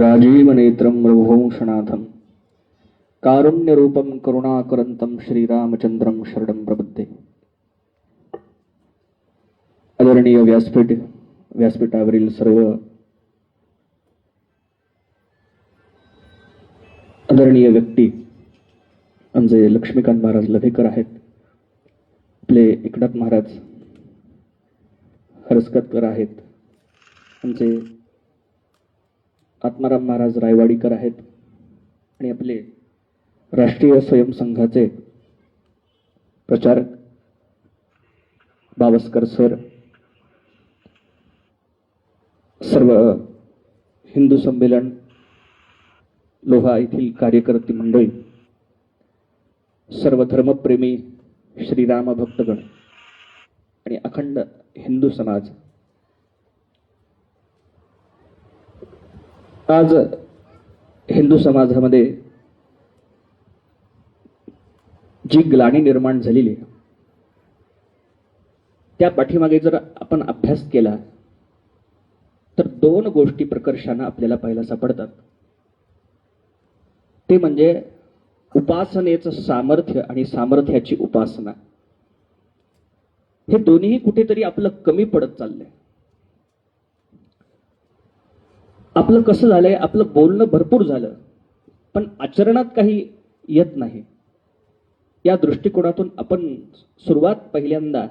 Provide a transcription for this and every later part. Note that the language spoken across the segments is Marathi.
राजीवनेत्रं रघुवंशनाथं कारुण्यरूपं करुणाकरन्तं श्रीरामचंद्रं शरणं प्रपद्ये। आदरणीय व्यासपीठावरील सर्व आदरणीय व्यक्ती, आमचे लक्ष्मीकांत महाराज लभेकर आहेत, आपले एकनाथ महाराज हरसकतकर आहेत, आमचे आत्माराम महाराज रायवाडीकर आहेत आणि आपले राष्ट्रीय स्वयंसंघाचे प्रचारक बावस्कर सर, सर्व हिंदू संमेलन लोहा येथील कार्यकर्ते मंडळी, सर्व धर्मप्रेमी श्रीराम भक्तगण आणि अखंड हिंदू समाज, आज हिंदू समाजामध्ये जी ग्लानी निर्माण झालेली आहे त्या पाठीमागे जर आपण अभ्यास केला तर दोन गोष्टी प्रकर्षाने आपल्याला पाहायला सापडतात। ते म्हणजे उपासनेचं सामर्थ्य आणि सामर्थ्याची उपासना। हे दोन्ही कुठेतरी आपलं कमी पडत चाललंय। आपलं कसं झालंय, आपलं बोलणं भरपूर झालं पण आचरणात काही येत नाही। या दृष्टिकोनातून आपण सुरुवात पहिल्यांदा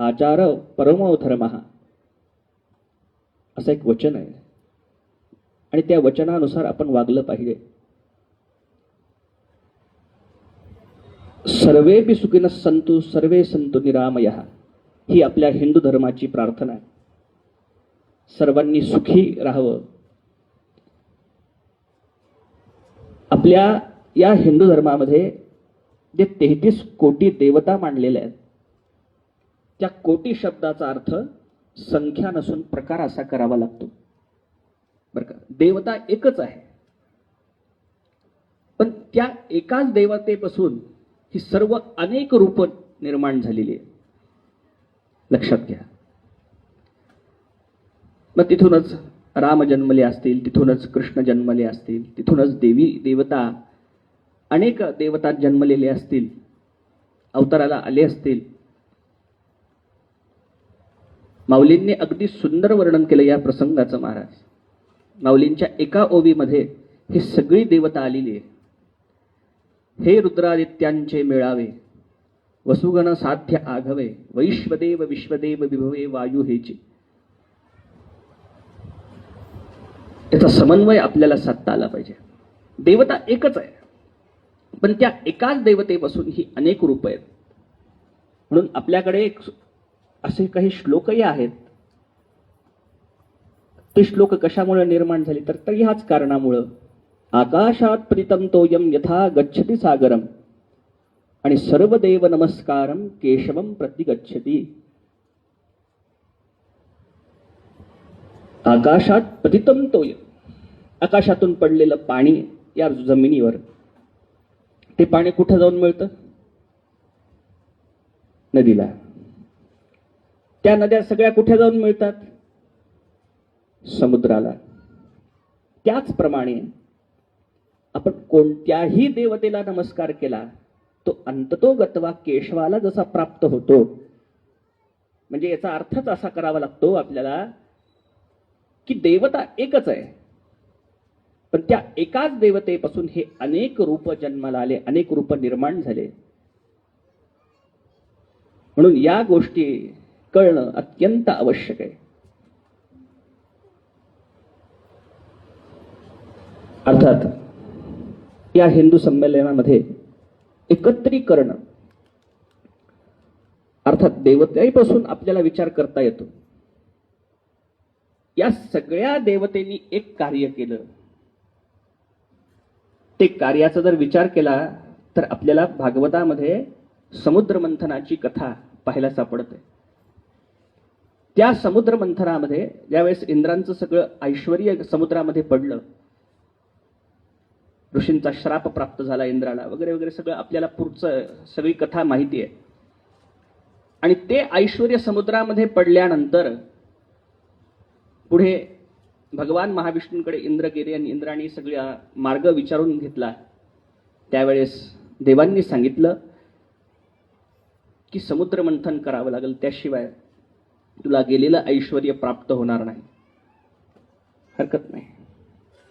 आचार परमो धर्मः असं एक वचन आहे आणि त्या वचनानुसार आपण वागलं पाहिजे। सर्वेपि सुखिनः सन्तु सर्वे सन्तु निरामयः ही आपल्या हिंदू धर्माची प्रार्थना आहे। सर्वांनी सुखी राहावं। आपल्या या हिंदू धर्मामध्ये जे 33 कोटी देवता मानलेल्या आहेत त्या कोटी शब्दाचा अर्थ संख्या नसून प्रकार असा करावा लागतो बरं का। देवता एकच आहे पण त्या एकाच देवतेपासून ही सर्व अनेक रूप निर्माण झालेली आहे, लक्षात घ्या। मग तिथूनच राम जन्मले असतील, तिथूनच कृष्ण जन्मले असतील, तिथूनच देवी देवता अनेक देवता जन्मलेले असतील, अवताराला आले असतील। माऊलींनी अगदी सुंदर वर्णन केलं या प्रसंगाचं महाराज। माऊलींच्या एका ओवीमध्ये ही सगळी देवता आलेली आहे। हे रुद्रादित्यांचे मेळावे, वसुगण साध्य आघवे, वैश्वदेव विश्वदेव विभवे वायू हेची। याचा समन्वय आपल्याला साधता आला पाहिजे। देवता एकच आहे पण त्या एकाच देवतेपासून ही अनेक रूप आहेत। म्हणून आपल्याकडे असे काही श्लोकही आहेत। ते श्लोक कशामुळे निर्माण झाले तर ह्याच कारणामुळे। आकाशात प्रीतम तोयम यथा गच्छति सागरम आणि सर्व देव नमस्कारम केशवम प्रतिगच्छति। आकाशात प्रीतम तोयम, आकाशातून पडलेलं पाणी या जमिनीवर, ते पाणी कुठे जाऊन मिळतं? नदीला। त्या नद्या सगळ्या कुठे जाऊन मिळतात? समुद्राला। त्याचप्रमाणे आपण कोणत्याही देवतेला नमस्कार केला तो अंततो गत्वा केशवाला जसा प्राप्त होतो। म्हणजे याचा अर्थच असा करावा लागतो आपल्याला की देवता एकच आहे पण त्या एकाच देवतेपासून हे अनेक रूप जन्माला आले, अनेक रूप निर्माण झाले। म्हणून या गोष्टी कळणं अत्यंत आवश्यक आहे। अर्थात या हिंदू संमेलनामध्ये एकत्रीकरण अर्थात देवतेपासून आपल्याला विचार करता येतो। या सगळ्या देवतेनी एक कार्य केलं, ते कार्याचा जर विचार केला तर आपल्याला भागवतामध्ये समुद्र मंथनाची कथा पाहायला सापडते। त्या समुद्र मंथनामध्ये ज्यावेळेस इंद्रांचं सगळं ऐश्वर्य समुद्रामध्ये पडलं, ऋषींचा श्राप प्राप्त झाला इंद्राला वगैरे वगैरे सगळं आपल्याला पुढचं सगळी कथा माहिती आहे। आणि ते ऐश्वर्य समुद्रामध्ये पडल्यानंतर पुढे भगवान महाविष्णूंकडे इंद्र गेले आणि इंद्राने सगळा मार्ग विचारून घेतला. त्यावेळेस देवांनी सांगितलं की समुद्र मंथन करावं लागेल, त्याशिवाय तुला गेलेलं ऐश्वर्य प्राप्त होणार नाही. हरकत नाही.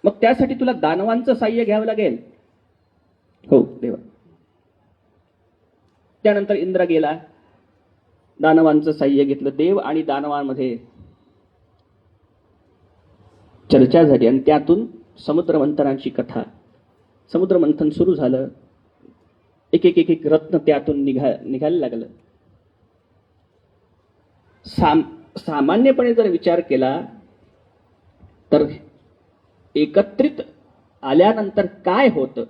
मग त्यासाठी तुला दानवांचं साह्य घ्यावं लागेल. हो देवा. त्यानंतर इंद्र गेला, दानवांचं साह्य घेतलं. देव आणि दानवांमध्ये चर्चा झाली आणि त्यातून समुद्रमंथनाची कथा, समुद्रमंथन सुरू झालं. एक एक एक एक रत्न त्यातून निघायला लागलं. सामान्यपणे जर विचार केला तर एकत्रित आल्यानंतर काय होतं,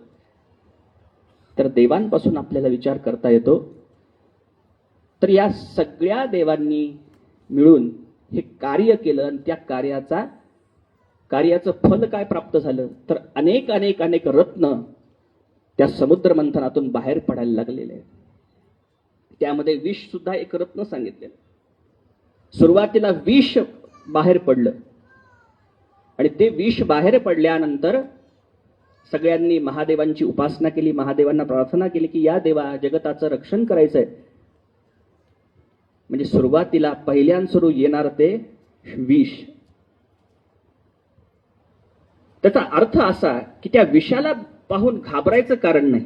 तर देवांपासून आपल्याला विचार करता येतो. तर या सगळ्या देवांनी मिळून हे कार्य केलं आणि त्या कार्याचं फल काय प्राप्त झालं, तर अनेक अनेक अनेक रत्न त्या समुद्र मंथनातून बाहेर पडायला लागलेले आहेत. त्यामध्ये विष सुद्धा एक रत्न सांगितलेलं. सुरुवातीला विष बाहेर पडलं आणि ते विष बाहेर पडल्यानंतर सगळ्यांनी महादेवांची उपासना केली, महादेवांना प्रार्थना केली की या देवा जगताचं रक्षण करायचंय. म्हणजे सुरुवातीला पहिल्यांसुरू येणार ते विष. त्याचा अर्थ असा की त्या विषाला पाहून घाबरायचं कारण नाही.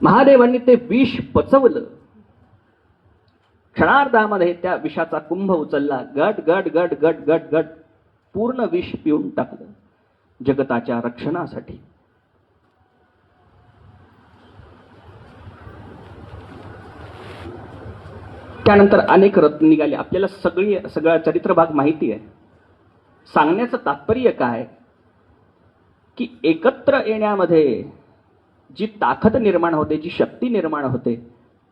महादेवांनी ते विष पचवलं. क्षणार्धामध्ये त्या विषाचा कुंभ उचलला. गट गट गट गट गट गट पूर्ण विष पिऊन टाकलं जगताच्या रक्षणासाठी. त्यानंतर अनेक रत्न निघाले. आपल्याला सगळा चरित्र भाग माहिती आहे. सांगण्याचं तात्पर्य काय की एकत्र येण्यामध्ये जी ताकद निर्माण होते, जी शक्ती निर्माण होते,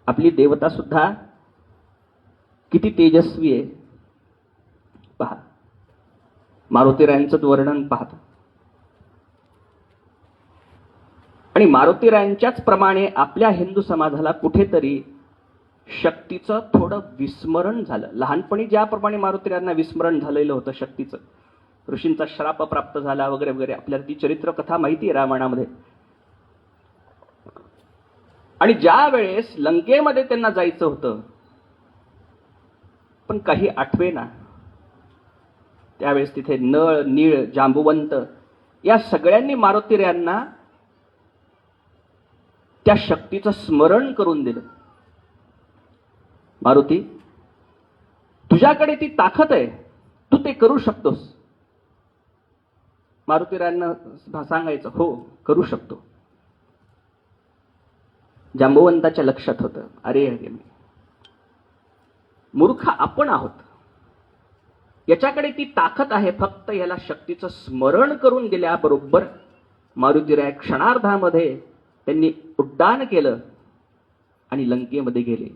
आपली देवता सुद्धा किती तेजस्वी आहे पहा. मारुतीरायांचं वर्णन पाहता आणि मारुतीरायांच्याच प्रमाणे आपल्या हिंदू समाजाला कुठेतरी शक्तीचं थोडं विस्मरण झालं. लहानपणी ज्याप्रमाणे मारुतीरायांना विस्मरण झालेलं होतं शक्तीचं, ऋषींचा श्राप प्राप्त झाला वगैरे वगैरे, आपल्याला ती चरित्र कथा माहिती आहे रामायणामध्ये. आणि ज्या वेळेस लंकेमध्ये त्यांना जायचं होतं पण काही आठवेना, त्यावेळेस तिथे नळ, नीळ, जांबुवंत या सगळ्यांनी मारुतीरायांना त्या शक्तीचं स्मरण करून दिलं. मारुती, तुझ्याकडे ती ताकद आहे, तू ते करू शकतोस. मारुतीरायांना सांगायचं हो करू शकतो. जांबुवंताच्या लक्षात होतं, अरे मूर्ख आपण आहोत, याच्याकडे ती ताकद आहे, फक्त याला शक्तीचं स्मरण करून गेल्याबरोबर मारुतीराय क्षणार्धामध्ये त्यांनी उड्डाण केलं आणि लंकेमध्ये गेले.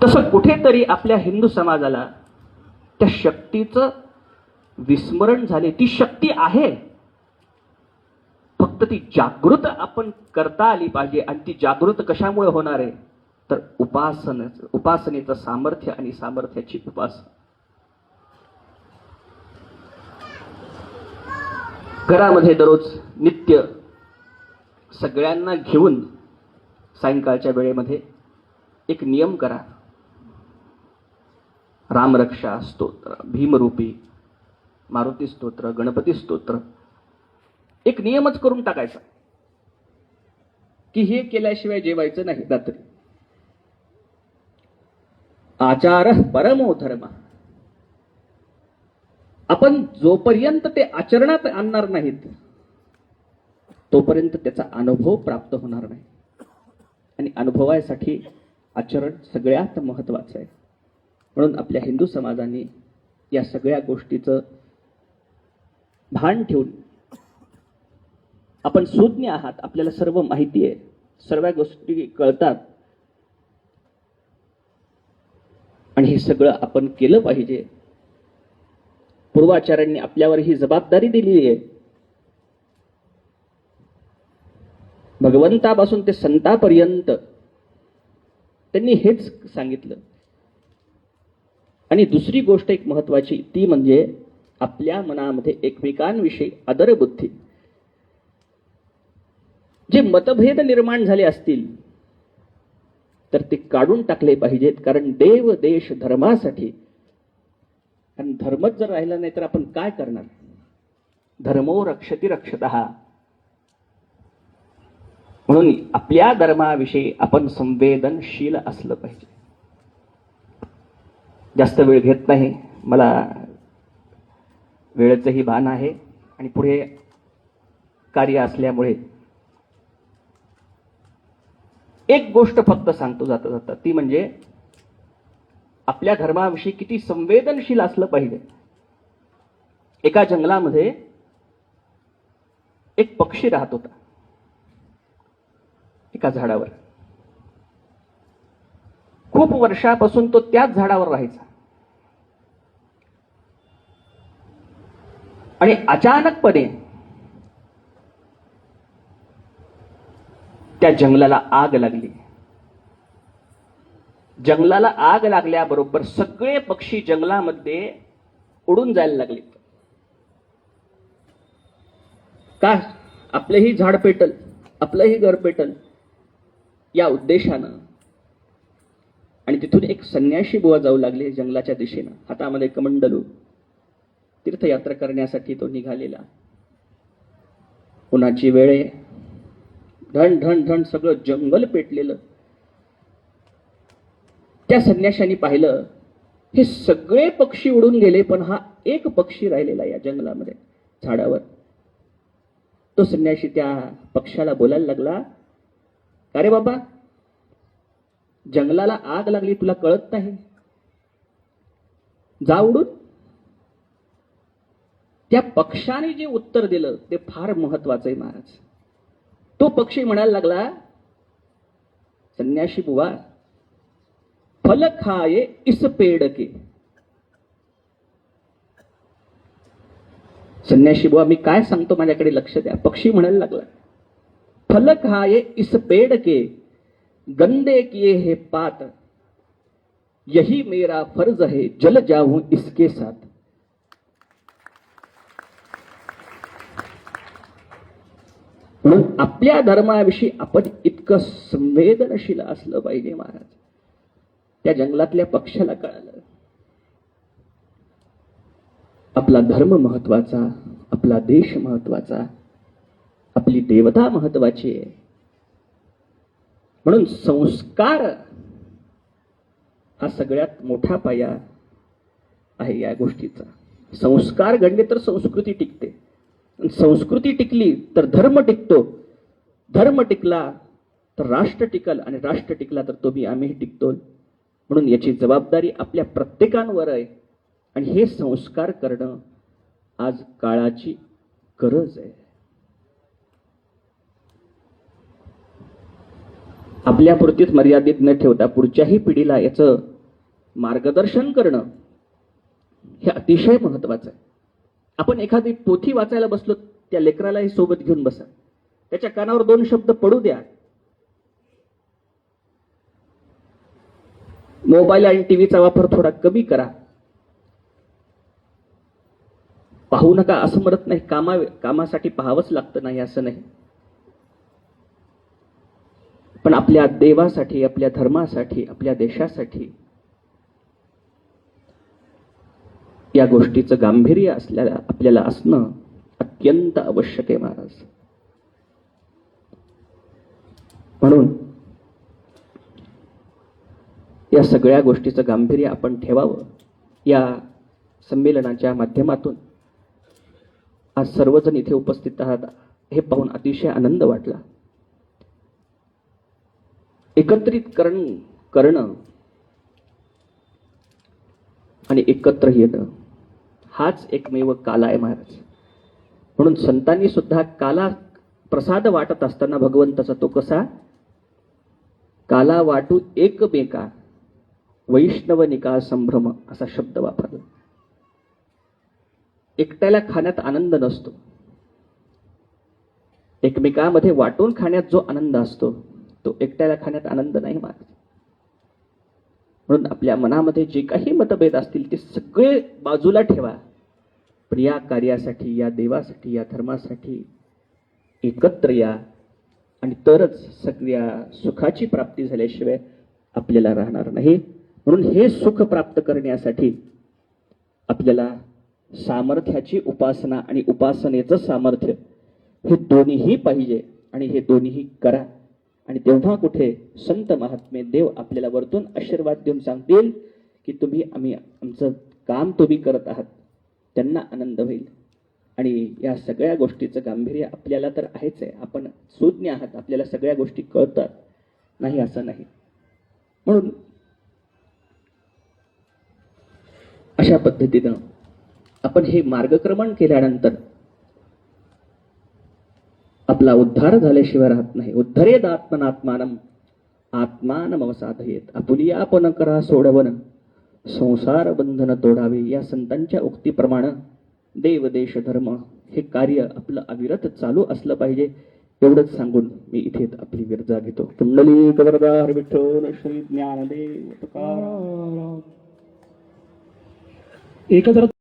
तसं कुठेतरी आपल्या हिंदू समाजाला त्या शक्तीचं विस्मरण झाले. ती शक्ती आहे, फक्त ती जागृत आपण करता आली पाहिजे. आणि ती जागृत कशामुळे होणार आहे, तर उपासनेचं सामर्थ्य आणि सामर्थ्याची उपासना. घरामध्ये दररोज नित्य सगळ्यांना घेऊन सायंकाळच्या वेळेमध्ये एक नियम करा. रामरक्षा स्तोत्र, भीमरूपी मारुती स्तोत्र, गणपती स्तोत्र, एक नियमच करून टाकायचा की हे केल्याशिवाय जेवायचं नाही रात्री. आचार परमो धर्म. आपण जोपर्यंत ते आचरणात आणणार नाहीत तोपर्यंत त्याचा अनुभव प्राप्त होणार नाही. आणि अनुभवासाठी आचरण सगळ्यात महत्वाचं आहे. म्हणून आपल्या हिंदू समाजाने या सगळ्या गोष्टीचं भान ठेवून, आपण सुज्ञ आहात, आपल्याला सर्व माहिती आहे, सर्व गोष्टी कळतात, आणि हे सगळं आपण केलं पाहिजे. पूर्वाचार्यांनी आपल्यावर ही जबाबदारी दिलेली आहे. भगवंतापासून ते संतापर्यंत त्यांनी हेच सांगितलं आणि दुसरी गोष्ट एक महत्वाची, ती म्हणजे आपल्या मनामध्ये एकमेकांविषयी आदरबुद्धी. जे मतभेद निर्माण झाले असतील तर ते काढून टाकले पाहिजेत. कारण देव देश धर्मासाठी, आणि धर्मच जर राहिला नाही तर आपण काय करणार? धर्मो रक्षति रक्षतः. म्हणून आपल्या धर्माविषयी आपण संवेदनशील असलं पाहिजे. जास्त वेळ घेत नाही, मला वेळेचंही भान आहे आणि पुढे कार्य असल्यामुळे एक गोष्ट फक्त सांगतो जाता जाता, ती म्हणजे आपल्या धर्माविषयी किती संवेदनशील असलं पाहिजे. एका जंगलामध्ये एक पक्षी राहत होता, एका झाडावर. खूप वर्षापासून तो त्याच झाडावर राहायचा. आणि अचानकपणे त्या जंगलाला आग लागली. जंगलाला आग लागल्याबरोबर सगळे पक्षी जंगलामध्ये उडून जायला लागले. का? आपलंही झाड पेटल, आपलंही घर पेटल या उद्देशानं. आणि तिथून एक संन्याशी बुवा जाऊ लागले जंगलाच्या दिशेनं, हातामध्ये कमंडलू. तीर्थयात्रा करण्यासाठी तो निघालेला. उन्हाची वेळ आहे, धन धन धन सगळं जंगल पेटलेलं. त्या संन्याशाने पाहिलं, हे सगळे पक्षी उडून गेले, पण हा एक पक्षी राहिलेला या जंगलामध्ये झाडावर. तो संन्याशी त्या पक्षाला बोलायला लागला, अरे बाबा, जंगलाला आग लागली, तुला कळत नाही? जा उडून. त्या पक्षाने जे उत्तर दिलं ते फार महत्वाचं आहे महाराज. तो पक्षी म्हणायला लागला, संन्याशी बुवा, फल खाये इस पेड़ के. संन्याशी बुवा, मी काय सांगतो माझ्याकडे लक्ष द्या. पक्षी म्हणायला लागला, फल खाये इस पेड़ के, गंदे किए है पात, यही मेरा फर्ज है, जल जाऊं इसके साथ. म्हणून आपल्या धर्माविषयी आपण इतकं संवेदनशील असलं पाहिजे महाराज. त्या जंगलातल्या पक्षाला कळालं, आपला धर्म महत्वाचा, आपला देश महत्वाचा, आपली देवता महत्वाची आहे. म्हणून संस्कार हा सगळ्यात मोठा पाया आहे या गोष्टीचा. संस्कार घडले तर संस्कृती टिकते, संस्कृती टिकली तर धर्म टिकतो, धर्म टिकला तर राष्ट्र टिकल, आणि राष्ट्र टिकला तर तुम्ही आम्ही टिकतो. म्हणून याची जबाबदारी आपल्या प्रत्येकावर आहे. आणि हे संस्कार करणं आज काळाची गरज आहे. आपल्यापुरतीच मर्यादित न ठेवता पुढच्याही पिढीला याचं मार्गदर्शन करणं हे अतिशय महत्वाचं आहे. आपण एखादी पोथी वाचायला बसलो, त्या लेकरालाही सोबत घेऊन बसा, त्याच्या कानावर 2 शब्द पडू द्या. मोबाईल आणि टीव्हीचा वापर थोडा कमी करा. पाहू नका असं म्हणत नाही, कामासाठी पाहावंच लागतं नाही असं नाही, पण आपल्या देवासाठी, आपल्या धर्मासाठी, आपल्या देशासाठी या गोष्टीचं गांभीर्य आपल्याला असणं अत्यंत आवश्यक आहे महाराज. म्हणून या सगळ्या गोष्टीचं गांभीर्य आपण ठेवावं. या संमेलनाच्या माध्यमातून आज सर्वजण इथे उपस्थित आहात हे पाहून अतिशय आनंद वाटला. एकत्रित करणं आणि एकत्र येणं हाच एकमेव काला आहे महाराज. म्हणून संतांनी सुद्धा काला प्रसाद वाटत असताना भगवंताचा तो कसा, काला वाटू एकमेका वैष्णव निका संभ्रम असा शब्द वापरला. एकट्याला खाण्यात आनंद नसतो, एकमेकांमध्ये वाटून खाण्यात जो आनंद असतो तो एकट्याला खाण्यात आनंद नाही महाराज. म्हणून आपल्या मनामध्ये जे काही मतभेद असतील ते सगळे बाजूला ठेवा, पण या कार्यासाठी, या देवासाठी, या धर्मासाठी एकत्र या, आणि तरच सगळ्या सुखाची प्राप्ती झाल्याशिवाय आपल्याला राहणार नाही. म्हणून हे सुख प्राप्त करण्यासाठी आपल्याला सामर्थ्याची उपासना आणि उपासनेचं सामर्थ्य हे दोन्हीही पाहिजे, आणि हे दोन्हीही करा. आणि तेव्हा कुठे संत महात्मे देव आपल्याला वरतून आशीर्वाद देऊन सांगतील की तुम्ही आमचं काम तुम्ही करत आहात, त्यांना आनंद होईल. आणि या सगळ्या गोष्टीचं गांभीर्य आपल्याला तर आहेच आहे, आपण सुज्ञ आहात, आपल्याला सगळ्या गोष्टी कळतात, नाही असं नाही. म्हणून अशा पद्धतीनं आपण हे मार्गक्रमण केल्यानंतर आपला उद्धार झाल्याशिवाय राहत नाही. उद्धरेद आत्मनात्मानम आत्मानमवसाधयेत. आपुली आपण करा सोडवन संसार बंधन तोडावे. या संतांच्या उक्तीप्रमाणे देव देश धर्म हे कार्य आपलं अविरत चालू असलं पाहिजे. एवढंच सांगून मी इथे आपली विरजा घेतो. कुंडली कवरदार विठ्ठल श्री ज्ञानदेव तुकाराम. एकच